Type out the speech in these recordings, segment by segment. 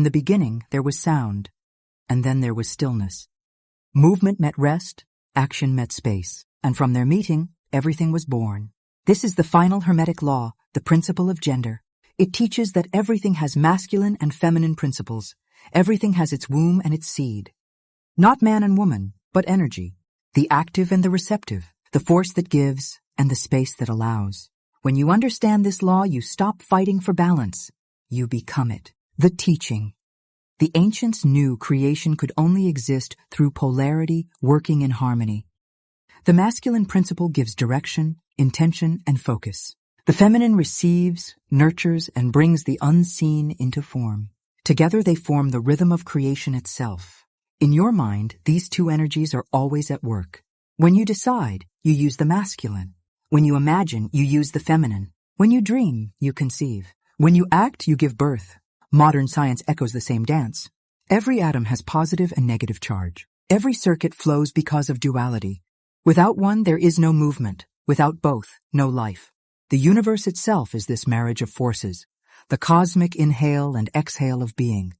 In the beginning, there was sound, and then there was stillness. Movement met rest, action met space, and from their meeting, everything was born. This is the final Hermetic law, the principle of gender. It teaches that everything has masculine and feminine principles. Everything has its womb and its seed. Not man and woman, but energy. The active and the receptive, the force that gives and the space that allows. When you understand this law, you stop fighting for balance. You become it. The teaching. The ancients knew creation could only exist through polarity working in harmony. The masculine principle gives direction, intention, and focus. The feminine receives, nurtures, and brings the unseen into form. Together they form the rhythm of creation itself. In your mind, these two energies are always at work. When you decide, you use the masculine. When you imagine, you use the feminine. When you dream, you conceive. When you act, you give birth. Modern science echoes the same dance. Every atom has positive and negative charge. Every circuit flows because of duality. Without one, there is no movement. Without both, no life. The universe itself is this marriage of forces, the cosmic inhale and exhale of being.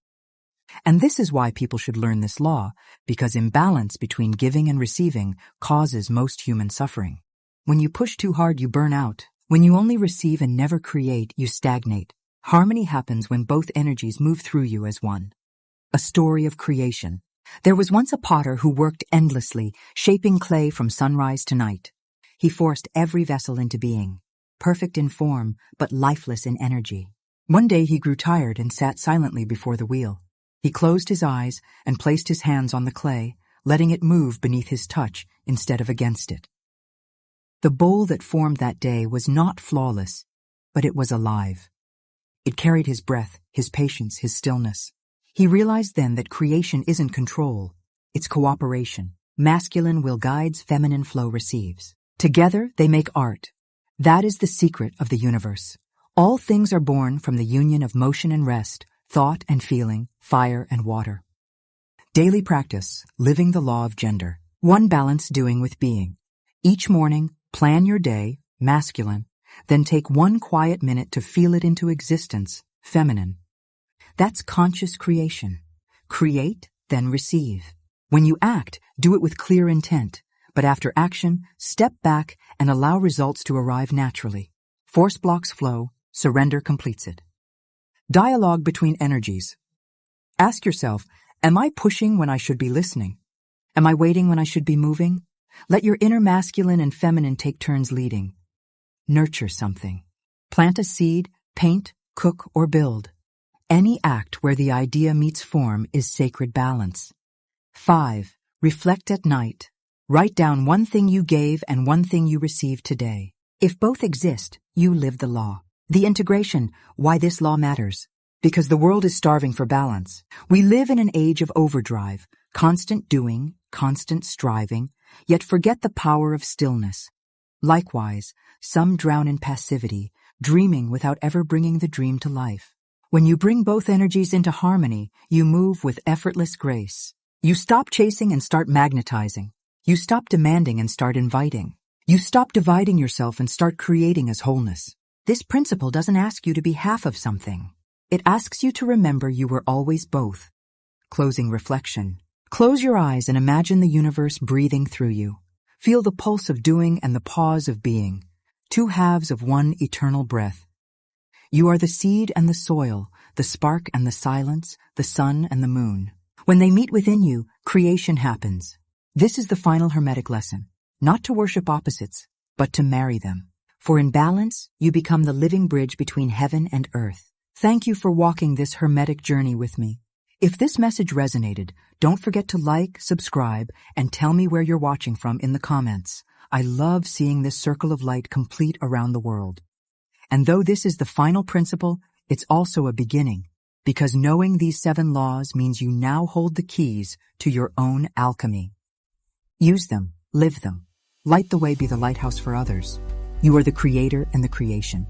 And this is why people should learn this law, because imbalance between giving and receiving causes most human suffering. When you push too hard, you burn out. When you only receive and never create, you stagnate. Harmony happens when both energies move through you as one. A story of creation. There was once a potter who worked endlessly, shaping clay from sunrise to night. He forced every vessel into being, perfect in form, but lifeless in energy. One day he grew tired and sat silently before the wheel. He closed his eyes and placed his hands on the clay, letting it move beneath his touch instead of against it. The bowl that formed that day was not flawless, but it was alive. It carried his breath, his patience, his stillness. He realized then that creation isn't control, it's cooperation. Masculine will guides, feminine flow receives. Together they make art. That is the secret of the universe. All things are born from the union of motion and rest, thought and feeling, fire and water. Daily practice, living the law of gender. One balance doing with being. Each morning, plan your day, masculine, then take one quiet minute to feel it into existence, feminine. That's conscious creation. Create, then receive. When you act, do it with clear intent, but after action, step back and allow results to arrive naturally. Force blocks flow, surrender completes it. Dialogue between energies. Ask yourself, am I pushing when I should be listening? Am I waiting when I should be moving? Let your inner masculine and feminine take turns leading. Nurture something. Plant a seed, paint, cook, or build. Any act where the idea meets form is sacred balance. 5. Reflect at night. Write down one thing you gave and one thing you received today. If both exist, you live the law. The integration, why this law matters. Because the world is starving for balance. We live in an age of overdrive, constant doing, constant striving, yet forget the power of stillness. Likewise, some drown in passivity, dreaming without ever bringing the dream to life. When you bring both energies into harmony, you move with effortless grace. You stop chasing and start magnetizing. You stop demanding and start inviting. You stop dividing yourself and start creating as wholeness. This principle doesn't ask you to be half of something. It asks you to remember you were always both. Closing reflection. Close your eyes and imagine the universe breathing through you. Feel the pulse of doing and the pause of being, two halves of one eternal breath. You are the seed and the soil, the spark and the silence, the sun and the moon. When they meet within you, creation happens. This is the final Hermetic lesson, not to worship opposites, but to marry them. For in balance, you become the living bridge between heaven and earth. Thank you for walking this Hermetic journey with me. If this message resonated, don't forget to like, subscribe, and tell me where you're watching from in the comments. I love seeing this circle of light complete around the world. And though this is the final principle, it's also a beginning, because knowing these 7 laws means you now hold the keys to your own alchemy. Use them, live them. Light the way, be the lighthouse for others. You are the creator and the creation.